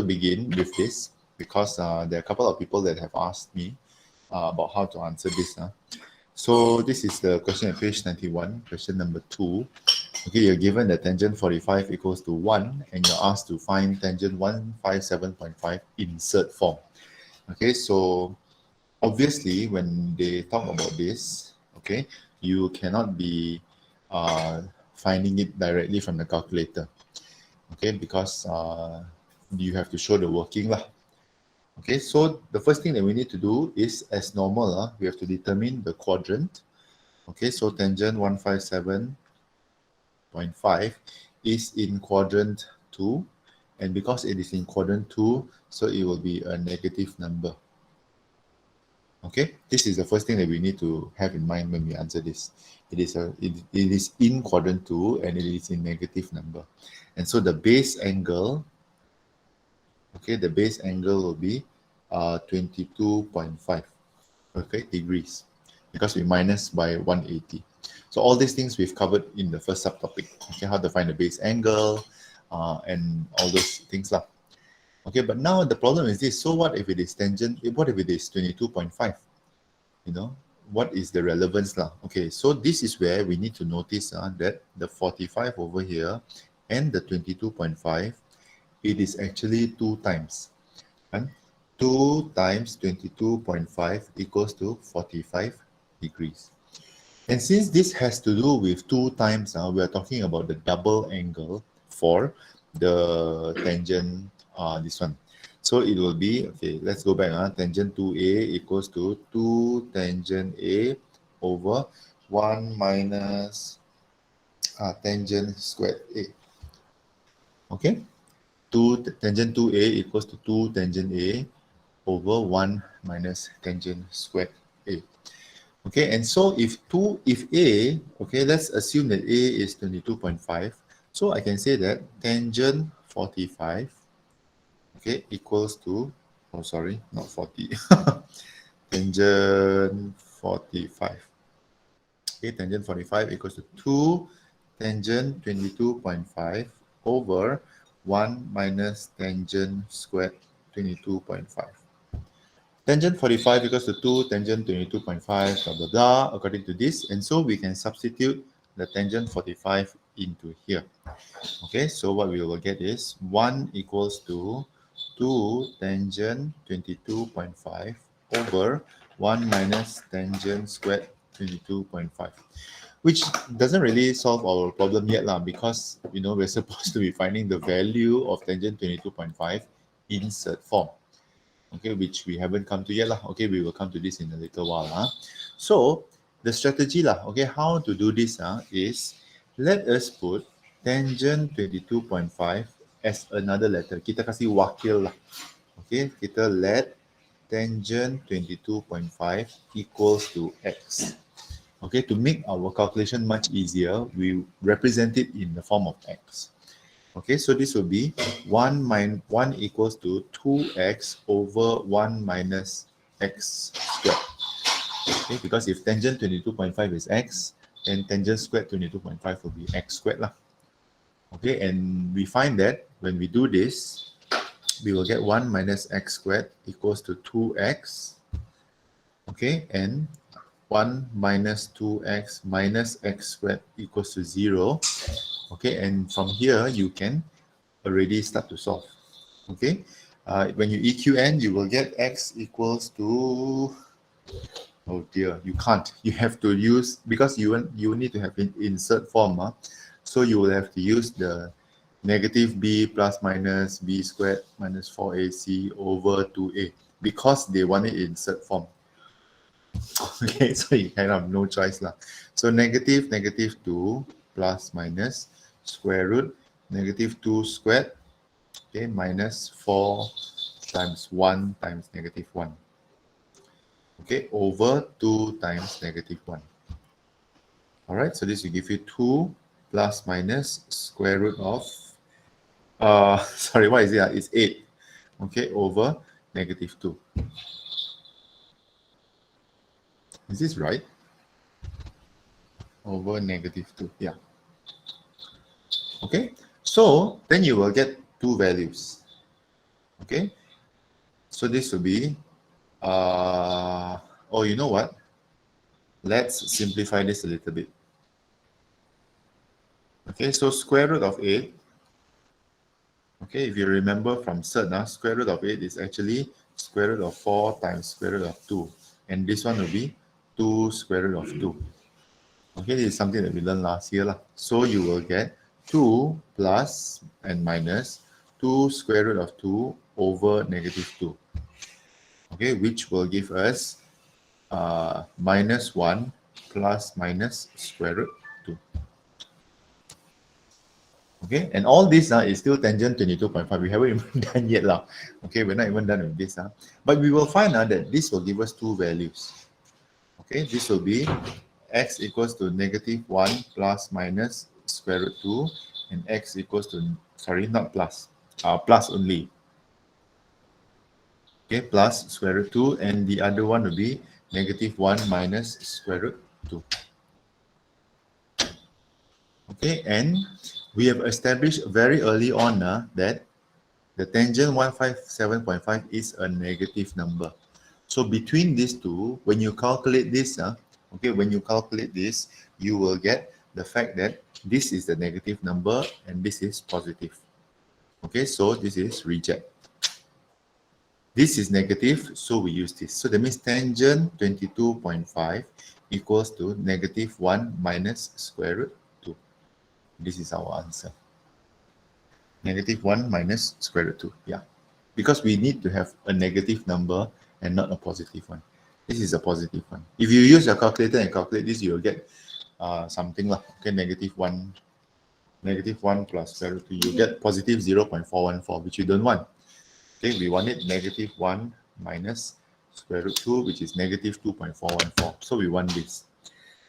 to begin with this because there are a couple of people that have asked me about how to answer this. So this is the question at page 91, question number 2. Okay, you're given that tangent 45 equals to 1 and you're asked to find tangent 157.5 insert form. Okay, so obviously when they talk about this, okay, you cannot be finding it directly from the calculator. Okay, because you have to show the working lah. Okay, so the first thing that we need to do is, as normal, we have to determine the quadrant. Okay, so tangent 157.5 is in quadrant 2, and because it is in quadrant 2, so it will be a negative number. Okay, this is the first thing that we need to have in mind when we answer this. It is in quadrant 2 and it is in negative number. And so the base angle, okay, the base angle will be 22.5, okay, degrees, because we minus by 180. So all these things we've covered in the first subtopic, okay, how to find the base angle and all those things lah. Okay, but now the problem is this. So what if it is tangent? What if it is 22.5? You know, what is the relevance lah? Okay, so this is where we need to notice that the 45 over here and the 22.5, it is actually 2 times. And 2 times 22.5 equals to 45 degrees. And since this has to do with 2 times, we are talking about the double angle for the tangent, this one. So it will be, okay, let's go back. Tangent 2A equals to 2 tangent A over 1 minus tangent squared A. Okay, tangent 2A equals to 2 tangent A over 1 minus tangent squared A. Okay, and so if A, okay, let's assume that A is 22.5. So I can say that tangent 45, okay, equals to, oh sorry, not 40, tangent 45. Okay, tangent 45 equals to 2 tangent 22.5 over 1 minus tangent squared 22.5. Tangent 45 equals to 2 tangent 22.5, blah, blah, blah, according to this. And so we can substitute the tangent 45 into here. Okay, so what we will get is 1 equals to 2 tangent 22.5 over 1 minus tangent squared 22.5, which doesn't really solve our problem yet lah, because you know we're supposed to be finding the value of tangent 22.5 insert form. Okay, which we haven't come to yet lah. Okay, we will come to this in a little while. So the strategy lah, okay, how to do this is, let us put tangent 22.5 as another letter. Kita kasih wakil lah. Okay, kita let tangent 22.5 equals to x. Okay, to make our calculation much easier, we represent it in the form of x. Okay, so this will be 1 equals to 2x over 1 minus x squared. Okay, because if tangent 22.5 is x, then tangent squared 22.5 will be x squared lah. Okay, and we find that when we do this, we will get 1 minus x squared equals to 2x. Okay, and 1 minus 2x minus x squared equals to 0. Okay, and from here you can already start to solve. Okay, when you EQN, you will get x equals to, oh dear, you can't. You have to use, because you need to have an insert form. So you will have to use the negative b plus minus b squared minus 4ac over 2a, because they want it in insert form. Okay, so you kind of have no choice lah. So negative 2 plus minus square root negative 2 squared, okay, minus 4 times 1 times negative 1. Okay, over 2 times negative 1. All right, so this will give you 2 plus minus square root of, sorry, what is it? It's 8. Okay, over negative 2. Is this right? Over negative 2, yeah. Okay, so then you will get 2 values. Okay, so this will be, oh, you know what? Let's simplify this a little bit. Okay, so square root of 8. Okay, if you remember from cert, square root of 8 is actually square root of 4 times square root of 2. And this one will be 2 square root of 2. Okay, this is something that we learned last year. So you will get 2 plus and minus 2 square root of 2 over negative 2. Okay, which will give us minus 1 plus minus square root 2. Okay, and all this is still tangent 22.5. We haven't even done yet. Okay, we're not even done with this. But we will find out that this will give us two values. Okay, this will be x equals to negative 1 plus minus square root 2, and x equals to, sorry, not plus, plus only. Okay, plus square root 2, and the other one will be negative 1 minus square root 2. Okay, and we have established very early on that the tangent 157.5 is a negative number. So between these two, when you calculate this, okay, when you calculate this, you will get the fact that this is the negative number and this is positive. Okay, so this is reject. This is negative, so we use this. So that means tangent 22.5 equals to negative 1 minus square root 2. This is our answer. Negative 1 minus square root 2. Yeah. Because we need to have a negative number and not a positive one. This is a positive one. If you use your calculator and calculate this, you will get something like, okay, negative 1 plus square root 2. You get positive 0.414, which you don't want. Okay, we want it negative 1 minus square root 2, which is negative 2.414. So we want this.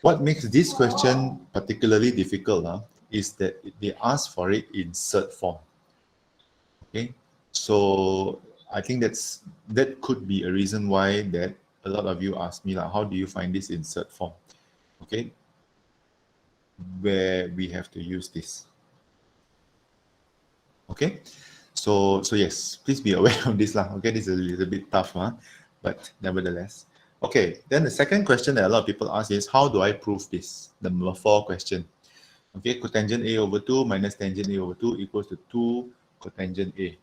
What makes this question particularly difficult is that they ask for it in cert form. Okay, so I think that could be a reason why that a lot of you ask me, like, how do you find this in cert form? Okay, where we have to use this. Okay, so yes, please be aware of this lah. Okay, this is a little bit tough, but nevertheless. Okay, then the second question that a lot of people ask is, how do I prove this? The number 4 question. Okay, cotangent A over 2 minus tangent A over 2 equals to 2 cotangent A.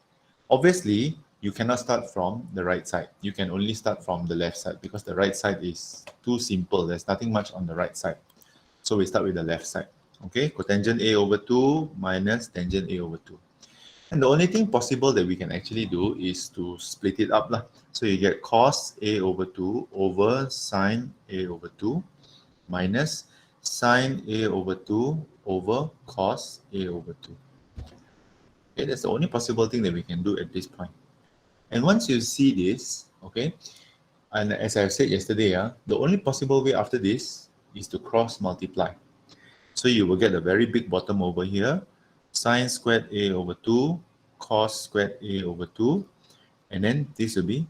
Obviously, you cannot start from the right side. You can only start from the left side because the right side is too simple. There's nothing much on the right side. So we start with the left side. Okay, cotangent A over 2 minus tangent A over 2. And the only thing possible that we can actually do is to split it up. So you get cos A over 2 over sine A over 2 minus sine A over 2 over cos A over 2. Okay, that's the only possible thing that we can do at this point. And once you see this, okay, and as I said yesterday, the only possible way after this is to cross multiply. So you will get a very big bottom over here, sine squared A over 2, cos squared A over 2, and then this will be,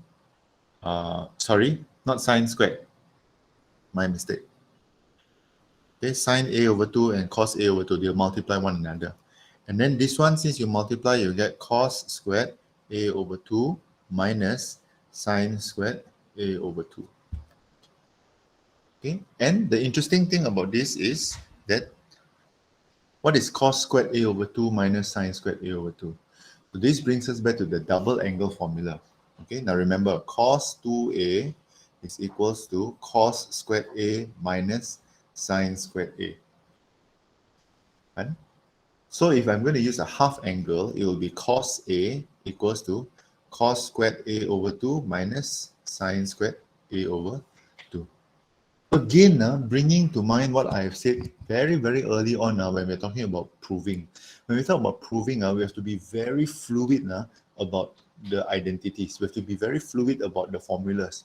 sorry, not sine squared, my mistake. Okay, sine A over 2 and cos A over 2, they'll multiply one another. And then this one, since you multiply, you get cos squared A over 2 minus sine squared A over 2. Okay, and the interesting thing about this is that what is cos squared A over 2 minus sine squared A over 2? So this brings us back to the double angle formula. Okay, now remember, cos 2A is equals to cos squared A minus sine squared A. Right? So if I'm going to use a half angle, it will be cos A equals to cos squared A over 2 minus sine squared A over 2. Again, bringing to mind what I have said very, very early on when we're talking about proving. When we talk about proving, we have to be very fluid about the identities. We have to be very fluid about the formulas.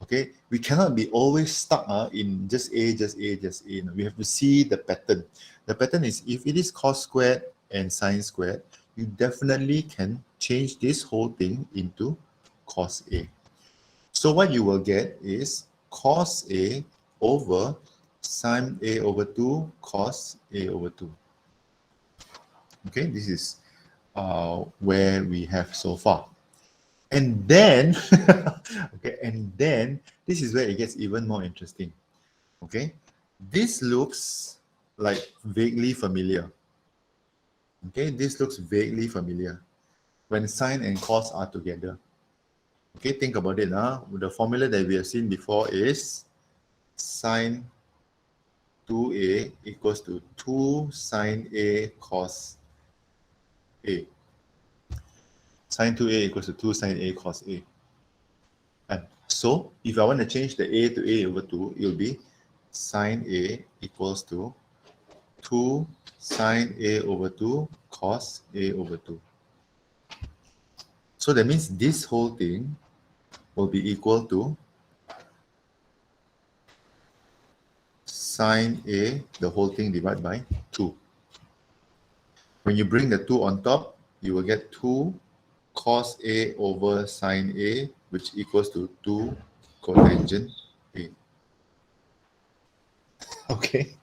Okay, we cannot be always stuck in just A, just A, just A. We have to see the pattern. The pattern is, if it is cos squared and sine squared, you definitely can change this whole thing into cos A. So what you will get is cos A over sine A over 2 cos A over 2. Okay, this is where we have so far. And then, okay, and then this is where it gets even more interesting. Okay, this looks like vaguely familiar. Okay, this looks vaguely familiar when sine and cos are together. Okay, think about it. The formula that we have seen before is sine 2a equals to 2 sine a cos a. Sine 2a equals to 2 sine a cos a. And so if I want to change the a to a over 2, it will be sine a equals to 2 sine a over 2 cos a over 2. So that means this whole thing will be equal to sine a, the whole thing divided by 2. When you bring the 2 on top, you will get 2 cos a over sine a, which equals to 2 cotangent a. Okay.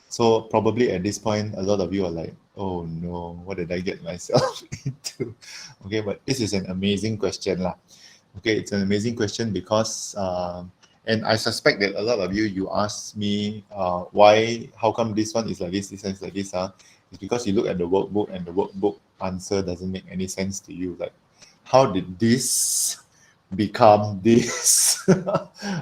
So probably at this point, a lot of you are like, oh no, what did I get myself into? Okay, but this is an amazing question lah. Okay, it's an amazing question because, and I suspect that a lot of you, you ask me, how come this one is like this one is like this? It's because you look at the workbook and the workbook answer doesn't make any sense to you. Like, how did this become this?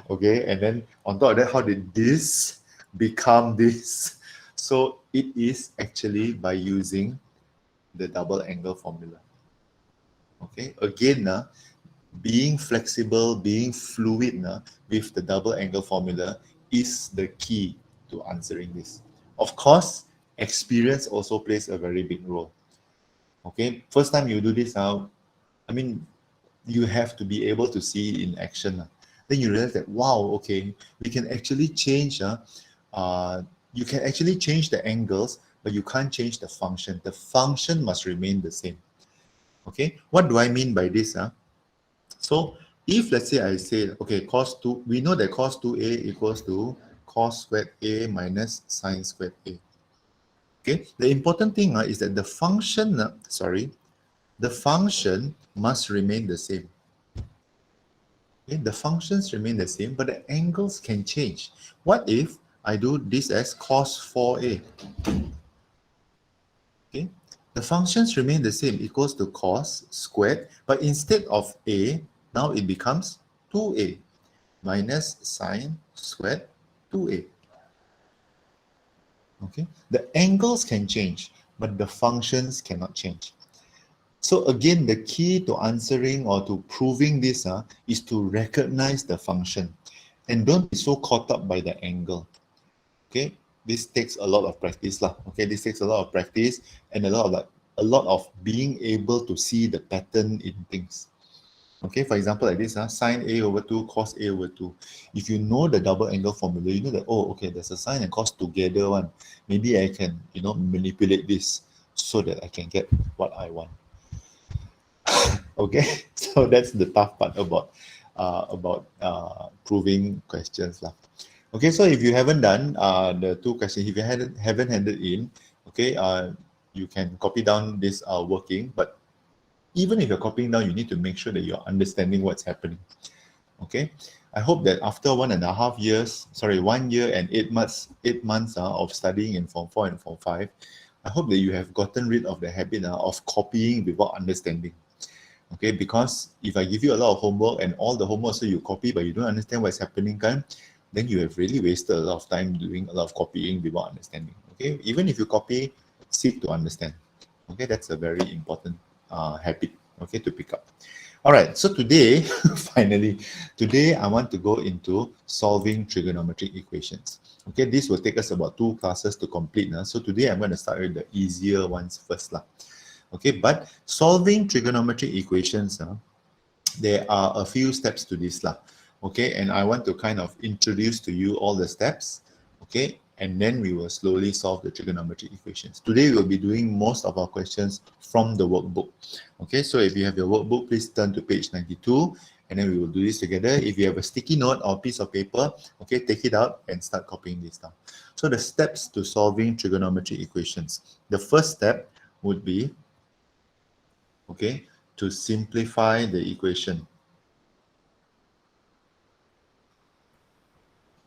Okay, and then on top of that, how did this become this? So it is actually by using the double angle formula. Okay, again, being flexible, being fluid with the double angle formula is the key to answering this. Of course, experience also plays a very big role. Okay, first time you do this now, I mean, you have to be able to see it in action. Then you realize that, wow, okay, we can actually change, you can actually change the angles, but you can't change the function. The function must remain the same. Okay, what do I mean by this? So if let's say I say, okay, cos 2, we know that cos 2a equals to cos squared a minus sine squared a. Okay, the important thing is that the function, the function must remain the same. Okay, the functions remain the same, but the angles can change. What if I do this as cos 4a? Okay, the functions remain the same, equals to cos squared, but instead of a, now it becomes 2a minus sine squared 2a. Okay, the angles can change, but the functions cannot change. So again, the key to answering or to proving this is to recognize the function and don't be so caught up by the angle. Okay, this takes a lot of practice lah. Okay, this takes a lot of practice and a lot of being able to see the pattern in things. Okay, for example, like this, sine a over 2, cos a over 2. If you know the double angle formula, you know that, oh, okay, there's a sine and cos together one. Maybe I can, manipulate this so that I can get what I want. Okay, so that's the tough part about proving questions lah. Okay, so if you haven't done the two questions, if you haven't handed in, okay, you can copy down this working, but even if you're copying down, you need to make sure that you're understanding what's happening. Okay, I hope that after 1.5 years, 1 year and 8 months of studying in Form 4 and Form 5, I hope that you have gotten rid of the habit of copying without understanding. Okay, because if I give you a lot of homework and all the homework so you copy but you don't understand what's happening, then you have really wasted a lot of time doing a lot of copying without understanding. Okay, even if you copy, seek to understand. Okay, that's a very important habit, okay, to pick up. All right, so today, today I want to go into solving trigonometric equations. Okay, this will take us about 2 classes to complete. So today I'm going to start with the easier ones first. Okay, but solving trigonometric equations, there are a few steps to this. Okay, and I want to kind of introduce to you all the steps. Okay, and then we will slowly solve the trigonometric equations. Today we'll be doing most of our questions from the workbook. Okay, so if you have your workbook, please turn to page 92 and then we will do this together. If you have a sticky note or piece of paper, okay, take it out and start copying this down. So the steps to solving trigonometric equations. The first step would be, okay, to simplify the equation.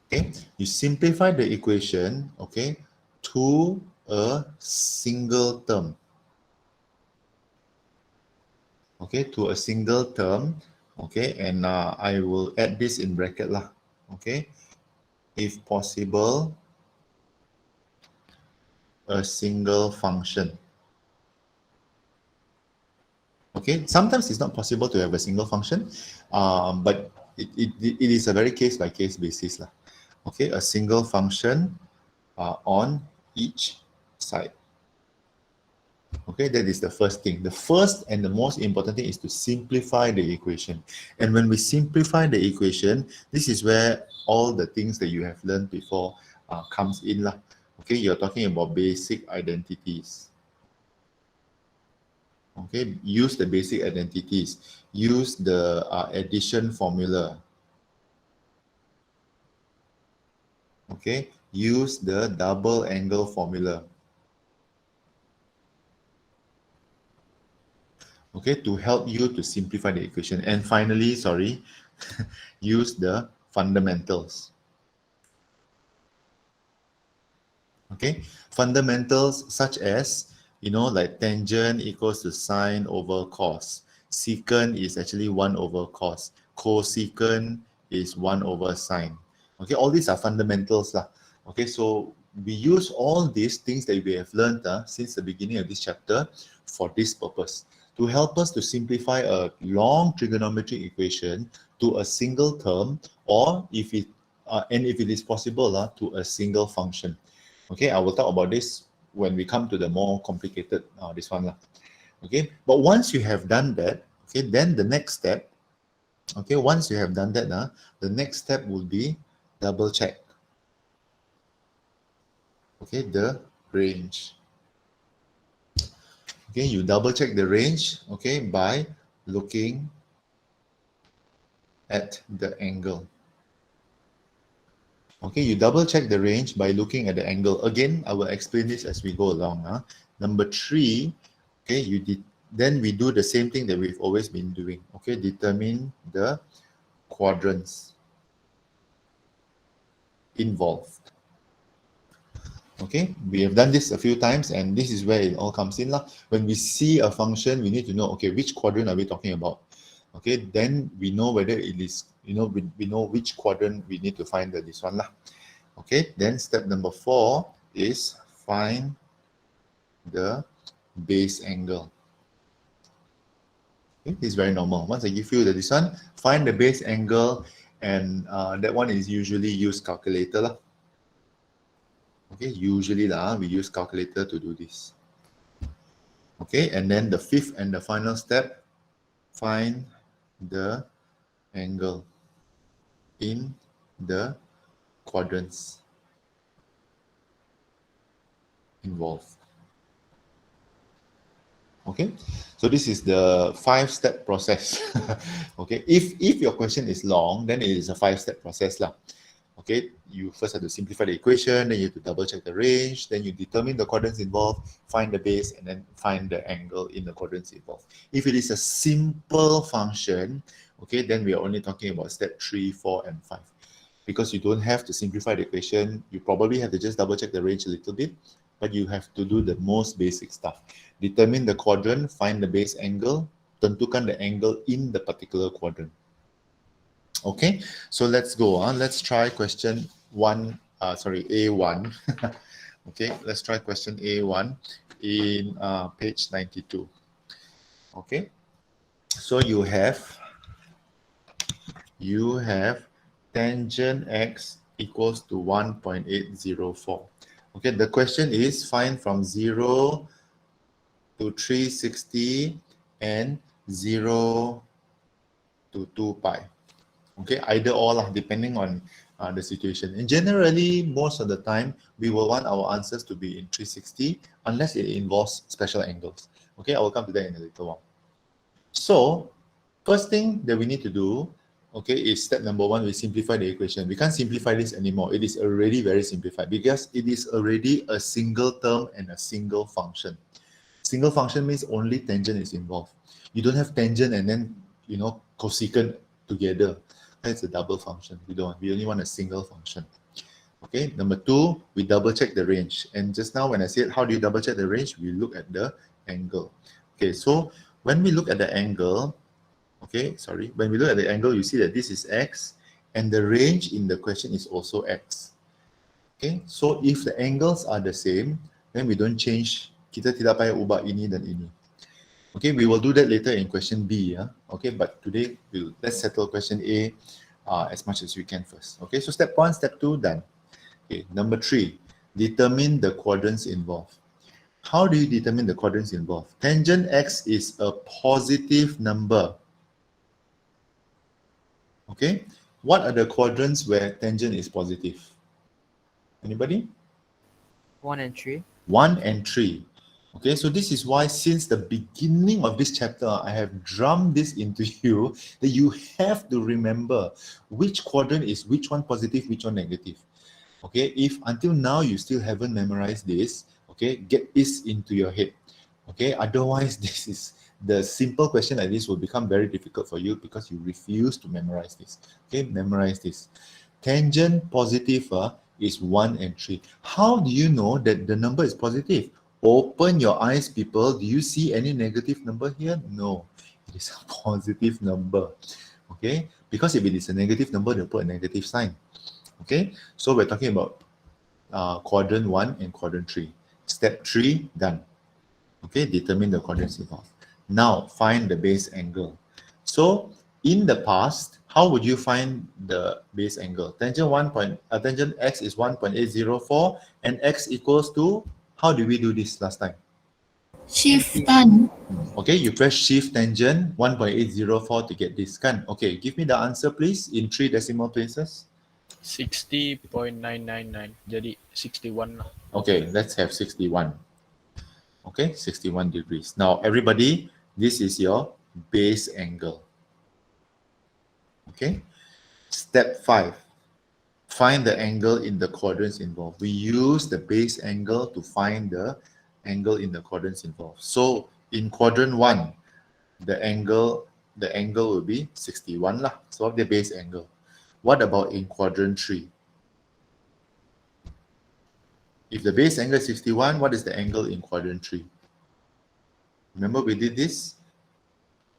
Okay, you simplify the equation, okay, to a single term. Okay, to a single term, okay, and I will add this in bracket lah, okay, if possible, a single function. Okay, sometimes it's not possible to have a single function, but it is a very case-by-case basis lah. Okay, a single function on each side. Okay, that is the first thing. The first and the most important thing is to simplify the equation. And when we simplify the equation, this is where all the things that you have learned before comes in lah. Okay, you're talking about basic identities. Okay, use the basic identities. Use the addition formula. Okay, use the double angle formula. Okay, to help you to simplify the equation. And finally, sorry, use the fundamentals. Okay, fundamentals such as, you know, like tangent equals to sine over cos. Secant is actually 1 over cos. Cosecant is 1 over sine. Okay, all these are fundamentals lah. Okay, so we use all these things that we have learned since the beginning of this chapter for this purpose, to help us to simplify a long trigonometric equation to a single term, or if it is possible to a single function. Okay, I will talk about this when we come to the more complicated this one lah. Okay, but once you have done that, okay, then the next step, okay, once you have done that, the next step will be double check. Okay, the range. Okay, you double check the range, okay, by looking at the angle. Okay, you double check the range by looking at the angle. Again, I will explain this as we go along. Number 3, okay, then we do the same thing that we've always been doing. Okay, determine the quadrants involved. Okay, we have done this a few times, and this is where it all comes in lah. When we see a function, we need to know, okay, which quadrant are we talking about? Okay, then we know whether it is, you know, we know which quadrant we need to find this one lah. Okay, then step number 4 is find the base angle. Okay, this is very normal. Once I give you this one, find the base angle, and that one is usually use calculator lah. Okay, usually we use calculator to do this. Okay, and then the 5th and the final step, find the angle in the quadrants involved. Okay, so this is the 5-step process. Okay, if your question is long, then it is a 5-step process lah. Okay, you first have to simplify the equation, then you have to double check the range, then you determine the quadrants involved, find the base, and then find the angle in the quadrants involved. If it is a simple function, okay, then we are only talking about step 3, 4, and 5. Because you don't have to simplify the equation, you probably have to just double check the range a little bit, but you have to do the most basic stuff. Determine the quadrant, find the base angle, tentukan the angle in the particular quadrant. Okay, so let's go on. Let's try question A1. Okay, let's try question A1 in page 92. Okay, so you have tangent x equals to 1.804. Okay, the question is find from 0 to 360 and 0 to 2 pi. Okay, either or depending on the situation. And generally, most of the time, we will want our answers to be in 360 unless it involves special angles. Okay, I will come to that in a little while. So, first thing that we need to do, okay, is step number 1, we simplify the equation. We can't simplify this anymore. It is already very simplified because it is already a single term and a single function. Single function means only tangent is involved. You don't have tangent and then, you know, cosecant together. That's a double function. We don't. We only want a single function. Okay, number two, we double check the range. And just now when I said, how do you double check the range? We look at the angle. Okay, so when we look at the angle, okay, sorry, when we look at the angle, you see that this is x, and the range in the question is also x. Okay, so if the angles are the same, then we don't change. Kita tidak payah ubah ini dan ini. Okay, we will do that later in question B. Yeah? Okay, but today let's settle question A as much as we can first. Okay, so step one, step two, done. Okay, number three, determine the quadrants involved. How do you determine the quadrants involved? Tangent x is a positive number. Okay, what are the quadrants where tangent is positive? Anybody? 1 and 3. 1 and 3. Okay, so this is why since the beginning of this chapter, I have drummed this into you that you have to remember which quadrant is which one positive, which one negative. Okay, if until now you still haven't memorized this, okay, get this into your head. Okay, otherwise this is the simple question like this will become very difficult for you because you refuse to memorize this. Okay, memorize this. Tangent positive is 1 and 3. How do you know that the number is positive? Open your eyes, people. Do you see any negative number here? No, it is a positive number. Okay, because if it is a negative number, they'll put a negative sign. Okay, so we're talking about quadrant 1 and quadrant 3. Step 3, done. Okay, determine the quadrants involved. Now, find the base angle. So, in the past, how would you find the base angle? Tangent x is 1.804 and x equals to, how do we do this last time? Shift tan. Okay, you press shift tangent 1.804 to get this, kan? Okay, give me the answer please in 3 decimal places. 60.999. Jadi 61 lah. Okay, let's have 61. Okay, 61 degrees. Now, everybody, this is your base angle. Okay, step 5. Find the angle in the quadrants involved. We use the base angle to find the angle in the quadrants involved. So, in quadrant 1, the angle will be 61 lah. So, the base angle. What about in quadrant 3? If the base angle is 61, what is the angle in quadrant 3? Remember we did this?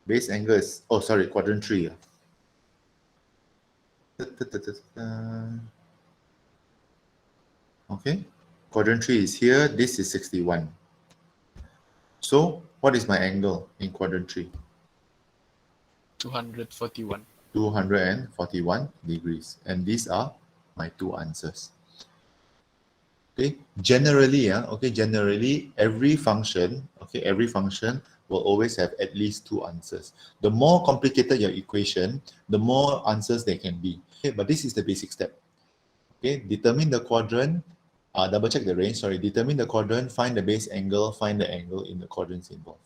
Base angle is, oh sorry, quadrant 3. Okay, quadrant 3 is here, this is 61. So, what is my angle in quadrant 3? 241. 241 degrees. And these are my two answers. Okay, generally, generally every function will always have at least two answers. The more complicated your equation, the more answers there can be. Okay, but this is the basic step. Okay, determine the quadrant, double check the range, determine the quadrant, find the base angle, find the angle in the quadrants involved.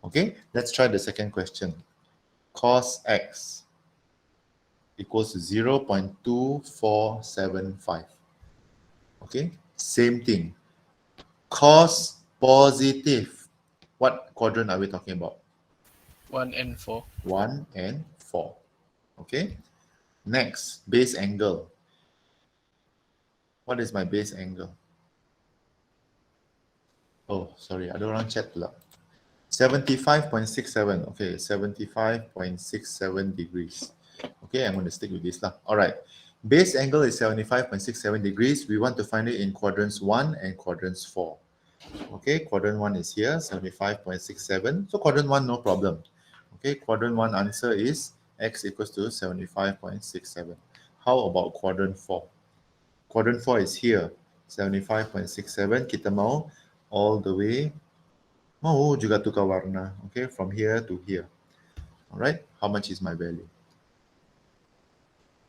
Okay, let's try the second question. Cos x equals to 0.2475. Okay, same thing. Cos positive. What quadrant are we talking about? 1 and 4. 1 and 4. Okay. Next, base angle. What is my base angle? Oh, sorry, ada orang chat pula. 75.67. Okay, 75.67 degrees. Okay, I'm going to stick with this lah. All right. Base angle is 75.67 degrees. We want to find it in quadrants 1 and quadrants 4. Okay, quadrant 1 is here, 75.67. So quadrant 1, no problem. Okay, quadrant 1 answer is x equals to 75.67. How about quadrant 4? Quadrant 4 is here, 75.67. Kita mau all the way, mau juga tukar warna. Okay, from here to here. All right, how much is my value?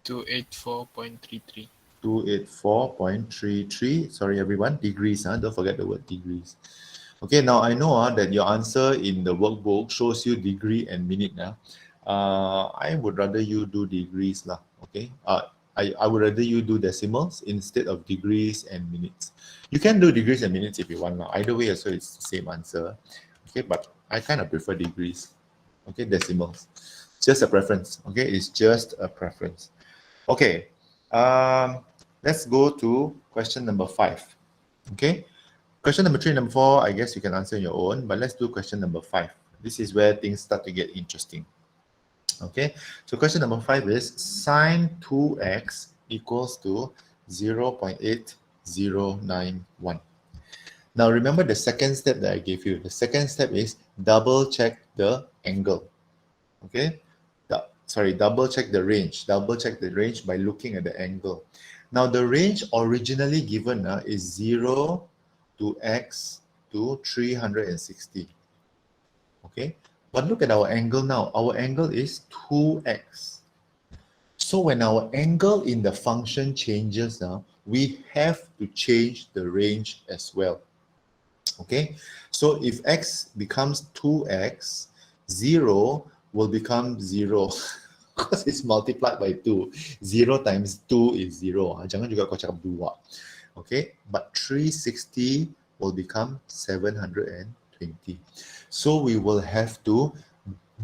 284.33. 284.33. Sorry, everyone. Degrees. Don't forget the word degrees. Okay, now I know that your answer in the workbook shows you degree and minute. I would rather you do degrees. Okay. I would rather you do decimals instead of degrees and minutes. You can do degrees and minutes if you want. Either way, so it's the same answer. Okay, but I kind of prefer degrees. Okay, decimals. Just a preference. Okay, it's just a preference. Okay, let's go to question number 5. Okay, question number 3 and number 4, I guess you can answer on your own, but let's do question number 5. This is where things start to get interesting. Okay, so question number 5 is sine 2x equals to 0.8091. Now remember the second step that I gave you. The second step is double check the angle. Okay, double check the range. Double check the range by looking at the angle. Now the range originally given is 0 to x to 360. Okay, but look at our angle now. Our angle is 2x. So when our angle in the function changes now, we have to change the range as well. Okay, so if x becomes 2x, 0 will become 0 because it's multiplied by 2. 0 times 2 is 0. Jangan juga kau cakap 2. Okay, but 360 will become 720. So we will have to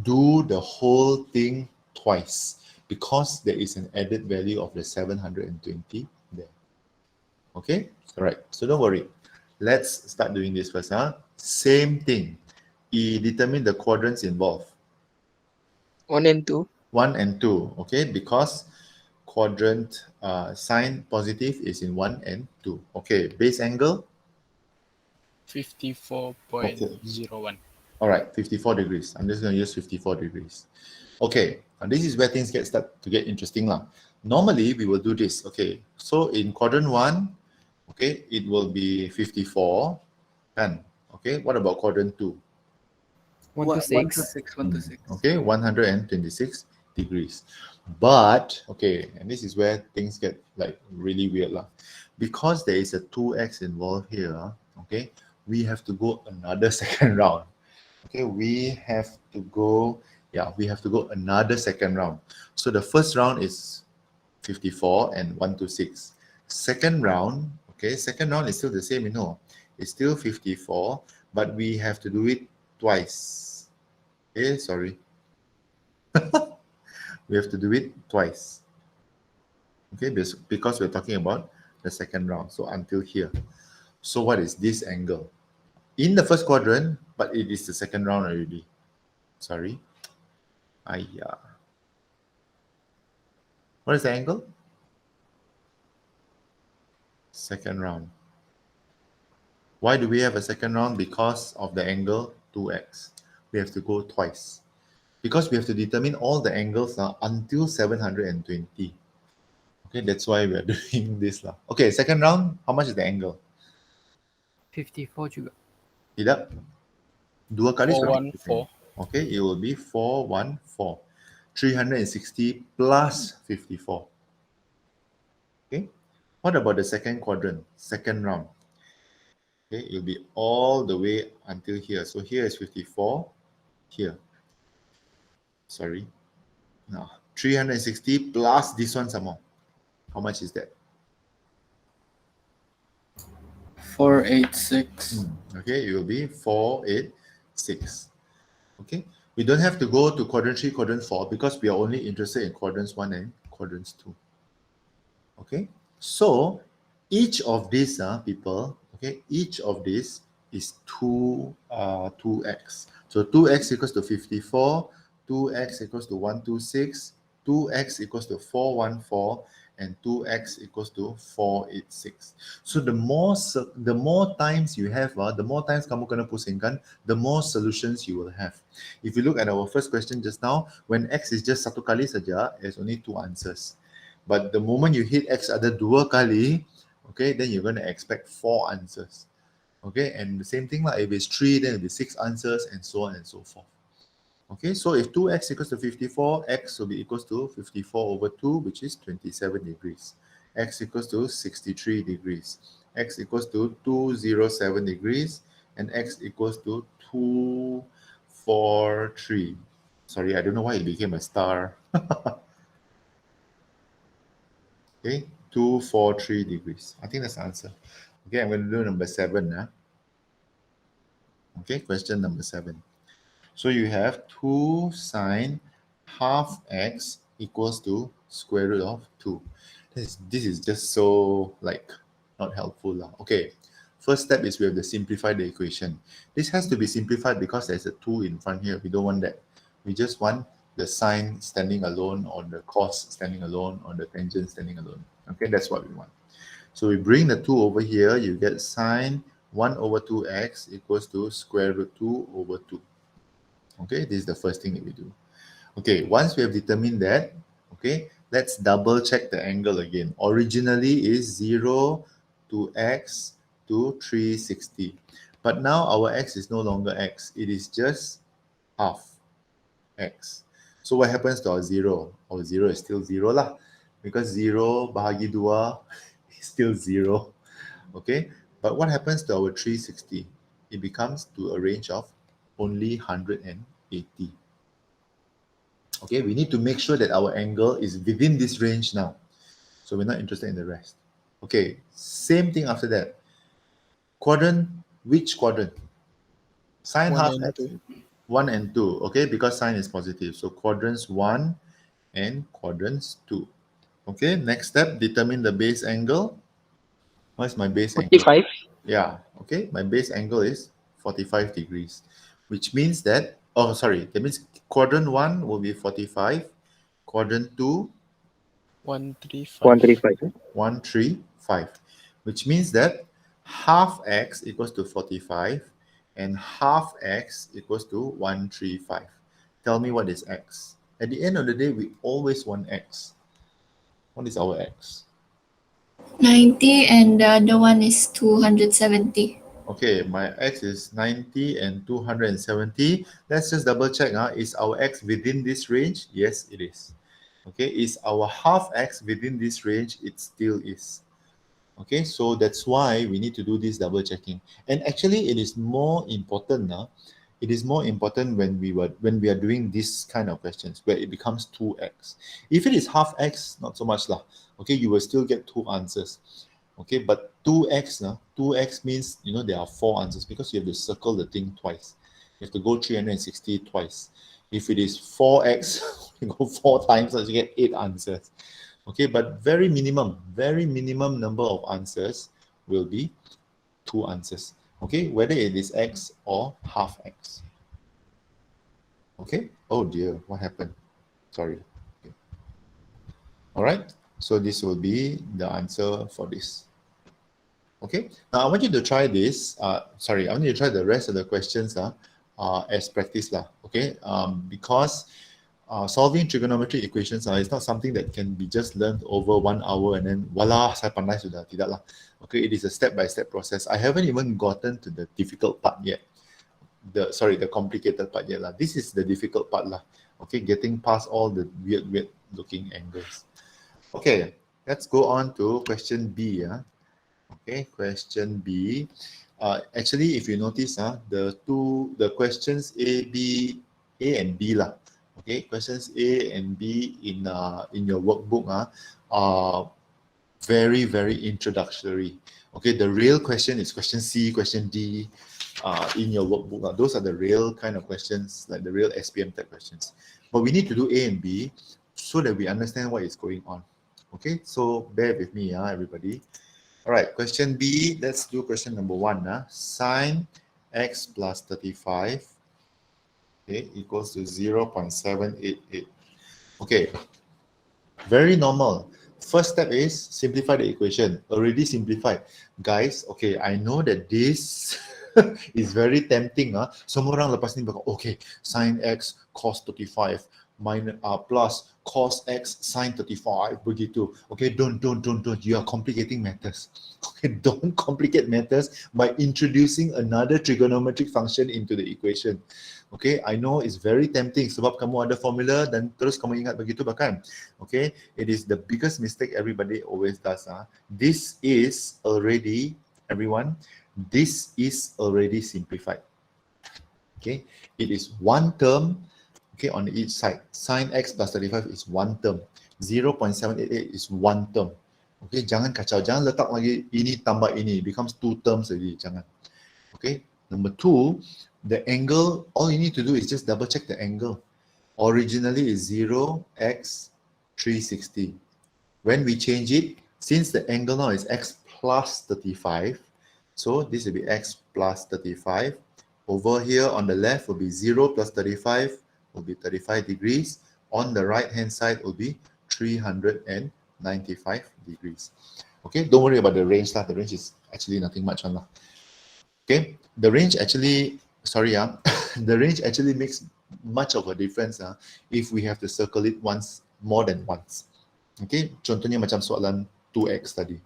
do the whole thing twice because there is an added value of the 720 there. Okay, all right, so don't worry. Let's start doing this first. Same thing. Determine the quadrants involved. 1 and 2. 1 and 2. Okay, because quadrant sign positive is in 1 and 2. Okay, base angle. 54.01. All right, 54 degrees. I'm just going to use 54 degrees. Okay, and this is where things start to get interesting. Normally, we will do this. Okay, so in quadrant 1, okay, it will be 54. And okay, what about quadrant 2? 1 to 6. 1 to 6. Okay, 126 degrees. But okay, and this is where things get like really weird. Because there is a 2x involved here, okay, we have to go another second round. Okay, we have to go another second round. So the first round is 54 and 126. Second round, okay, second round is still the same, it's still 54, but we have to do it twice. Okay, sorry. We have to do it twice. Okay, because we're talking about the second round. So until here. So what is this angle? In the first quadrant, but it is the second round already. Sorry. What is the angle? Second round. Why do we have a second round? Because of the angle 2x. We have to go twice. Because we have to determine all the angles now until 720. Okay, that's why we are doing this. Okay, second round, how much is the angle? 54 juga. Tidak. Dua kali 414. Okay, it will be 414. 360 plus 54. Okay, what about the second quadrant, second round? Okay, it will be all the way until here. So here is 54, here. Sorry. Now, 360 plus this one some more. How much is that? 486. Okay, it will be 486. Okay, we don't have to go to quadrant 3, quadrant 4 because we are only interested in quadrants 1 and quadrants 2. Okay, so each of these people, okay, each of these is 2x. So 2x equals to 54, 2x equals to 126, 2x equals to 414, and 2x equals to 486. So the more times you have, the more times kamu kena pusingkan, the more solutions you will have. If you look at our first question just now, when x is just satu kali saja, there's only 2 answers. But the moment you hit x ada 2 kali, okay, then you're going to expect 4 answers. Okay, and the same thing, if it's 3, then it'll be 6 answers, and so on and so forth. Okay, so if 2x equals to 54, x will be equals to 54 over 2, which is 27 degrees. X equals to 63 degrees. X equals to 207 degrees. And x equals to 243. Sorry, I don't know why it became a star. Okay, 243 degrees. I think that's the answer. Okay, I'm going to do number 7. Okay, question number 7. So you have 2 sine half x equals to square root of 2. This is just so like not helpful lah. Okay, first step is we have to simplify the equation. This has to be simplified because there's a 2 in front here. We don't want that. We just want the sine standing alone, or the cos standing alone, or the tangent standing alone. Okay, that's what we want. So we bring the 2 over here, you get sine 1 over 2x equals to square root 2 over 2. Okay, this is the first thing that we do. Okay, once we have determined that, okay, let's double check the angle again. Originally is 0 to x to 360. But now our x is no longer x. It is just half x. So what happens to our 0? Our 0 is still 0 lah. Because 0 bahagi 2 is still 0. Okay, but what happens to our 360? It becomes to a range of only 180. Okay, we need to make sure that our angle is within this range now. So we're not interested in the rest. Okay, same thing after that. Quadrant, which quadrant? Sine half x. 1 and 2, okay, because sine is positive. So quadrants 1 and quadrants 2. Okay, next step, determine the base angle. What is my base angle? 45. Yeah, okay, my base angle is 45 degrees, which means that, oh, sorry, that means quadrant 1 will be 45, quadrant 2, 135. 135. 135, which means that half x equals to 45 and half x equals to 135. Tell me what is x. At the end of the day, we always want x. What is our x? 90 and the other one is 270. Okay, my x is 90 and 270. Let's just double check. Is our x within this range? Yes, it is. Okay, is our half x within this range? It still is. Okay, so that's why we need to do this double checking. And actually, it is more important now. It is more important when we are doing this kind of questions where it becomes 2x. If it is half x, not so much lah. Okay, you will still get 2 answers. Okay, but 2x now, 2x means there are 4 answers because you have to circle the thing twice. You have to go 360 twice. If it is 4x, you go 4 times, so you get 8 answers. Okay, but very minimum number of answers will be 2 answers. Okay, whether it is x or half x. Okay, oh dear, what happened? Sorry. Okay. All right, so this will be the answer for this. Okay, now I want you to try this. I want you to try the rest of the questions as practice lah. Okay, because solving trigonometric equations is not something that can be just learned over 1 hour and then voila, saya pandai sudah. Tidak lah. Okay, it is a step-by-step process. I haven't even gotten to the difficult part yet. The complicated part yet lah. This is the difficult part lah. Okay, getting past all the weird looking angles. Okay, let's go on to question B. Okay, question B. Actually, if you notice, the questions A and B lah. Okay, questions A and B in your workbook are very introductory. Okay, the real question is question C, question D in your workbook. Those are the real kind of questions, like the real SPM type questions. But we need to do A and B so that we understand what is going on. Okay, so bear with me, everybody. All right, question B, let's do question number 1. Sine x plus 35 equals to 0.788. Okay, very normal. First step is simplify the equation. Already simplified. Guys, okay, I know that this is very tempting. Semua orang lepas ni bakal, okay, sine x cos 35 minus plus cos x sine 35 begitu. Okay, don't. You are complicating matters. Okay, don't complicate matters by introducing another trigonometric function into the equation. Okay, I know it's very tempting sebab kamu ada formula dan terus kamu ingat begitu bahkan. Okay, it is the biggest mistake everybody always does. This is already, everyone, this is already simplified. Okay, it is one term. Okay, on each side, sine x plus 35 is one term. 0.788 is one term. Okay, jangan kacau, jangan letak lagi ini tambah ini, it becomes 2 terms already, jangan. Okay, Number 2, the angle, all you need to do is just double check the angle. Originally is 0x 360. When we change it, since the angle now is x plus 35, so this will be x plus 35. Over here on the left will be 0 plus 35, will be 35 degrees. On the right hand side will be 395 degrees. Okay, don't worry about the range. The range is actually nothing much. Okay, the range actually, sorry, the range actually makes much of a difference if we have to circle it once, more than once. Okay, contohnya macam soalan 2x tadi.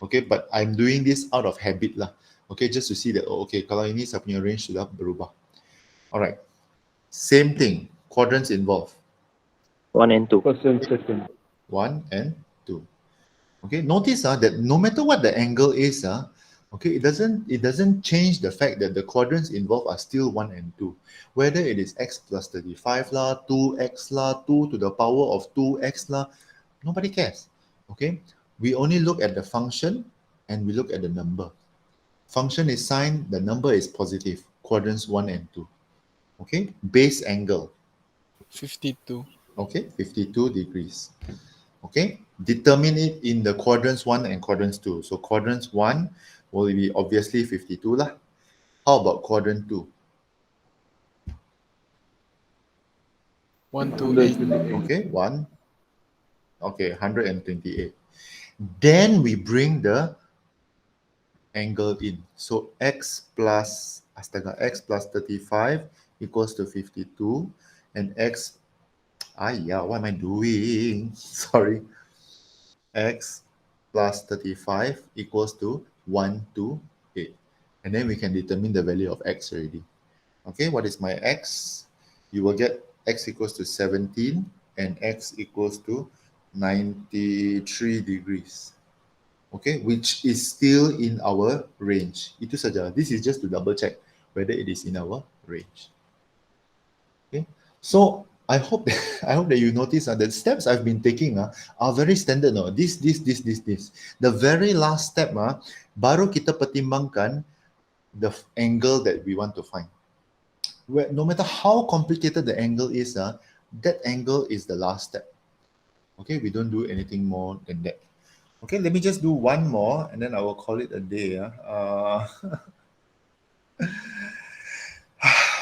Okay, but I'm doing this out of habit lah. Okay, just to see that, oh, okay, kalau ini saya punya range sudah berubah. Alright, same thing, quadrants involved. 1 and 2. 1 and 2. Okay, notice that no matter what the angle is, okay, it doesn't change the fact that the quadrants involved are still 1 and 2. Whether it is x plus 35 lah, 2x lah, 2 to the power of 2x lah, nobody cares. Okay, we only look at the function and we look at the number. Function is sine, the number is positive. Quadrants 1 and 2. Okay, base angle. 52. Okay, 52 degrees. Okay, determine it in the quadrants 1 and quadrants 2. So quadrants 1 will be obviously 52 lah. How about quadrant 2? 128. Okay, 1. Okay, 128. Then we bring the angle in. So x plus 35 equals to 52, and x, what am I doing? Sorry. X plus 35 equals to 128. And then we can determine the value of x already. Okay, what is my x? You will get x equals to 17 and x equals to 93 degrees. Okay, which is still in our range. Itu saja. This is just to double check whether it is in our range. Okay, so I hope that you notice that the steps I've been taking are very standard. This. The very last step, baru kita pertimbangkan the angle that we want to find. No matter how complicated the angle is, that angle is the last step. Okay, we don't do anything more than that. Okay, let me just do one more and then I will call it a day.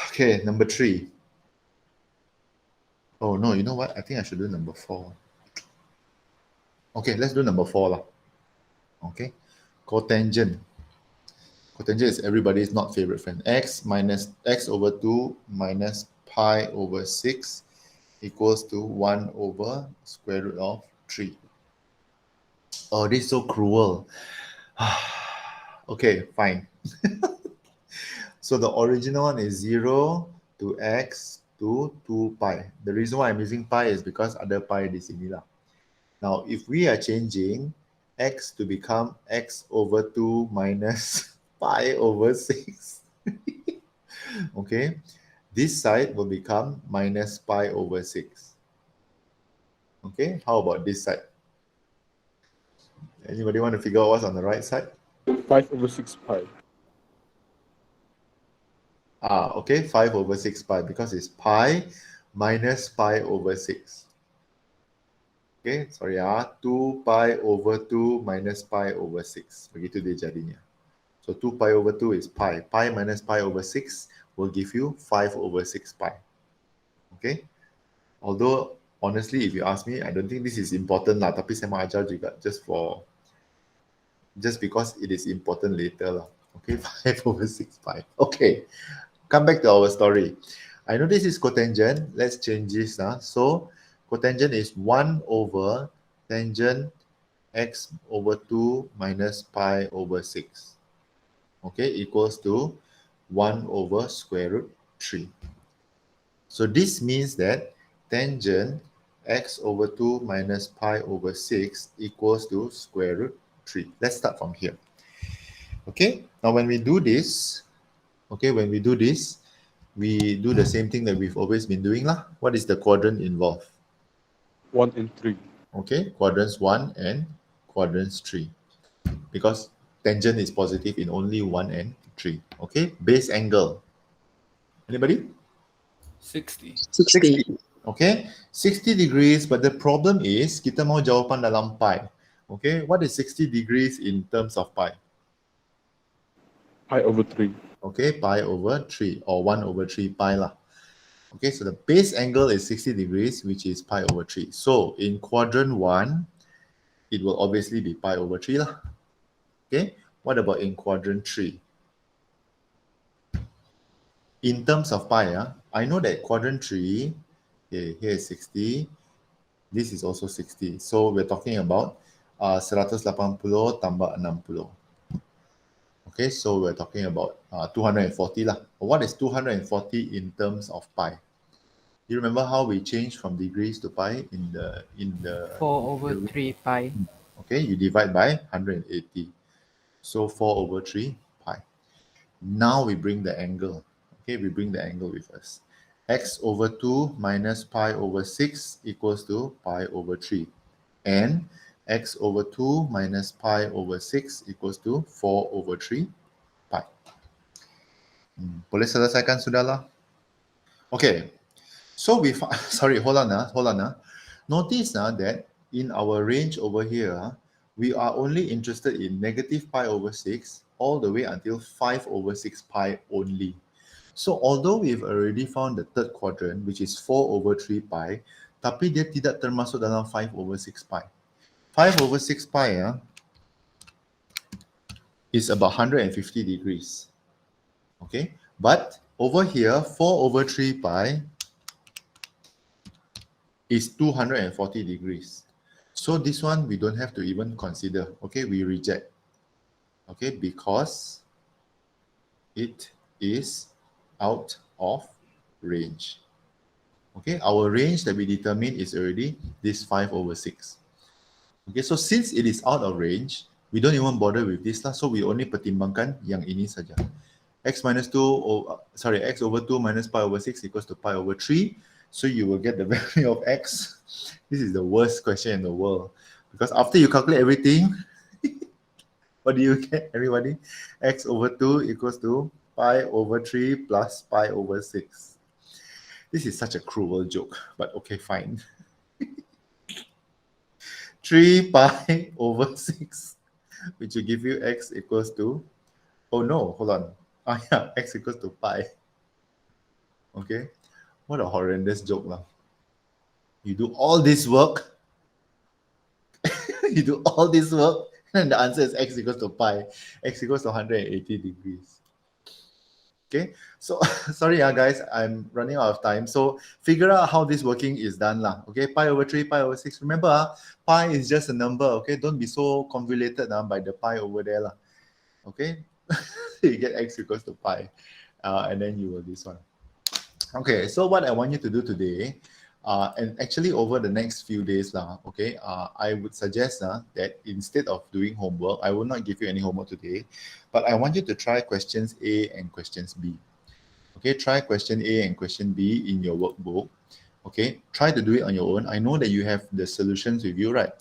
Okay, number 3. Oh no, you know what? I think I should do number 4. Okay, let's do number 4 lah. Okay, cotangent. Cotangent is everybody's not favorite friend. X minus x over 2 minus pi over 6 equals to 1 over square root of 3. Oh, this is so cruel. Okay, fine. So the original one is 0 to x to 2 pi. The reason why I'm using pi is because other pi di sini lah. Now, if we are changing x to become x over 2 minus pi over 6, okay, this side will become minus pi over 6. Okay, how about this side? Anybody want to figure out what's on the right side? 5 over 6 pi. Okay, 5 over 6 pi, because it's pi minus pi over 6. Okay, sorry 2 pi over 2 minus pi over 6. Begitu dia jadinya. So 2 pi over 2 is pi. Pi minus pi over 6 will give you 5 over 6 pi. Okay? Although, honestly, if you ask me, I don't think this is important lah. Tapi saya mau ajar juga just because it is important later lah. Okay, 5 over 6 pi. Okay, come back to our story. I know this is cotangent. Let's change this. So, cotangent is 1 over tangent x over 2 minus pi over 6. Okay, equals to 1 over square root 3. So, this means that tangent x over 2 minus pi over 6 equals to square root 3. Let's start from here. Okay, now when we do this, we do the same thing that we've always been doing lah. What is the quadrant involved? 1 and 3. Okay, quadrants 1 and quadrants 3. Because tangent is positive in only 1 and 3. Okay, base angle. Anybody? 60. 60. Okay, 60 degrees, but the problem is kita mau jawapan dalam pi. Okay, what is 60 degrees in terms of pi? Pi over 3. Okay, pi over 3 or 1 over 3 pi lah. Okay, so the base angle is 60 degrees, which is pi over 3. So in quadrant 1, it will obviously be pi over 3 lah. Okay, what about in quadrant 3? In terms of pi, I know that quadrant 3, okay, here is 60, this is also 60. So we're talking about 180 tambah 60. Okay, so we're talking about 240 lah. What is 240 in terms of pi? You remember how we changed from degrees to pi in the 4 over 3 pi. Okay, you divide by 180. So 4 over 3 pi. Now we bring the angle. Okay, we bring the angle with us. X over 2 minus pi over 6 equals to pi over 3. And x over 2 minus pi over 6 equals to 4 over 3 pi. Boleh selesaikan sudahlah? Okay. So we sorry, hold on. Notice that in our range over here, we are only interested in negative pi over 6 all the way until 5 over 6 pi only. So although we've already found the third quadrant, which is 4 over 3 pi, tapi dia tidak termasuk dalam 5 over 6 pi. 5 over 6 pi is about 150 degrees. Okay, but over here, 4 over 3 pi is 240 degrees. So this one we don't have to even consider. Okay, we reject. Okay, because it is out of range. Okay, our range that we determine is already this 5 over 6. Okay, so since it is out of range, we don't even bother with this lah. So we only pertimbangkan yang ini saja. X over 2 minus pi over 6 equals to pi over 3. So you will get the value of x. This is the worst question in the world. Because after you calculate everything, what do you get, everybody? X over 2 equals to pi over 3 plus pi over 6. This is such a cruel joke, but okay, fine. 3 pi over 6, which will give you x equals to, oh no, hold on. Yeah, x equals to pi. Okay, what a horrendous joke lah. You do all this work, and the answer is x equals to pi. X equals to 180 degrees. Okay, so sorry guys, I'm running out of time. So figure out how this working is done lah. Okay, pi over 3, pi over 6. Remember, pi is just a number. Okay, don't be so convoluted by the pi over there lah. Okay, you get x equals to pi, and then you will this one. Okay, so what I want you to do today, and actually over the next few days okay, I would suggest that instead of doing homework, I will not give you any homework today, but I want you to try questions A and questions B. Okay, try question A and question B in your workbook. Okay, try to do it on your own. I know that you have the solutions with you, right?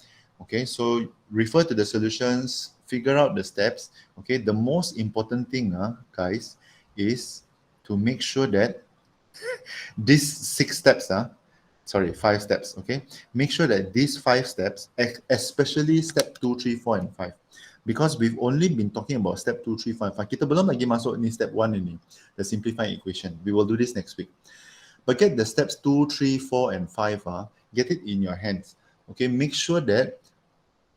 Okay, so refer to the solutions, figure out the steps. Okay, the most important thing, guys, is to make sure that these 6 steps, 5 steps, okay? Make sure that these 5 steps, especially step 2, 3, 4, and 5, because we've only been talking about step 2, 3, 4, and 5. Kita belum lagi masuk ni step 1 ini, the simplifying equation. We will do this next week. But get the steps 2, 3, 4, and 5, get it in your hands. Okay, make sure that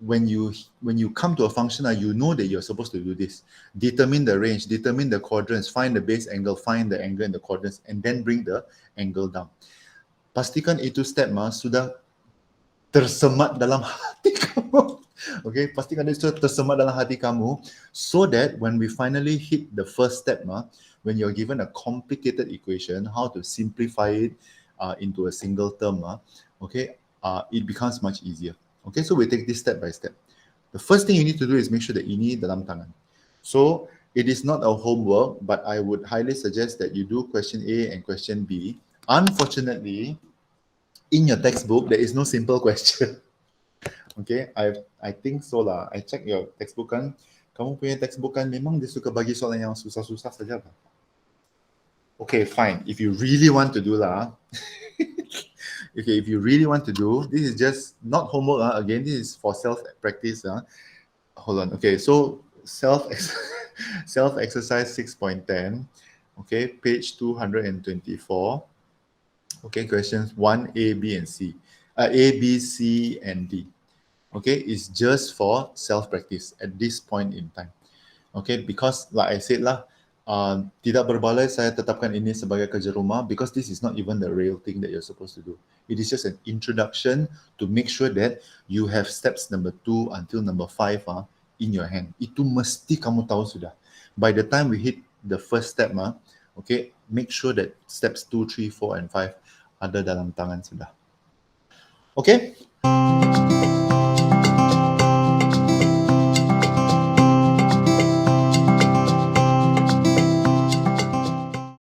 when you come to a function, you know that you're supposed to do this. Determine the range, determine the quadrants, find the base angle, find the angle in the quadrants, and then bring the angle down. Pastikan itu step sudah tersemat dalam hati kamu. Okay, pastikan itu sudah tersemat dalam hati kamu, so that when we finally hit the first step, when you're given a complicated equation, how to simplify it into a single term, okay, it becomes much easier. Okay, so we take this step by step. The first thing you need to do is make sure that ini dalam tangan. So it is not a homework, but I would highly suggest that you do question A and question B. Unfortunately, in your textbook, there is no simple question. Okay, I think so lah. I check your textbook kan. Kamu punya textbook kan memang dia suka bagi soalan yang susah-susah saja. Okay, fine. If you really want to do lah, okay, if you really want to do, this is just not homework. Again, this is for self-practice. Hold on. Okay, so self-exercise 6.10. Okay, page 224. Okay, questions 1, A, B, and C. A, B, C, and D. Okay, it's just for self-practice at this point in time. Okay, because like I said lah, tidak berbaloi saya tetapkan ini sebagai kerja rumah because this is not even the real thing that you're supposed to do. It is just an introduction to make sure that you have steps number 2 until number 5 in your hand. Itu mesti kamu tahu sudah. By the time we hit the first step, okay, make sure that steps 2, 3, 4, and 5 ada dalam tangan sudah. Okay?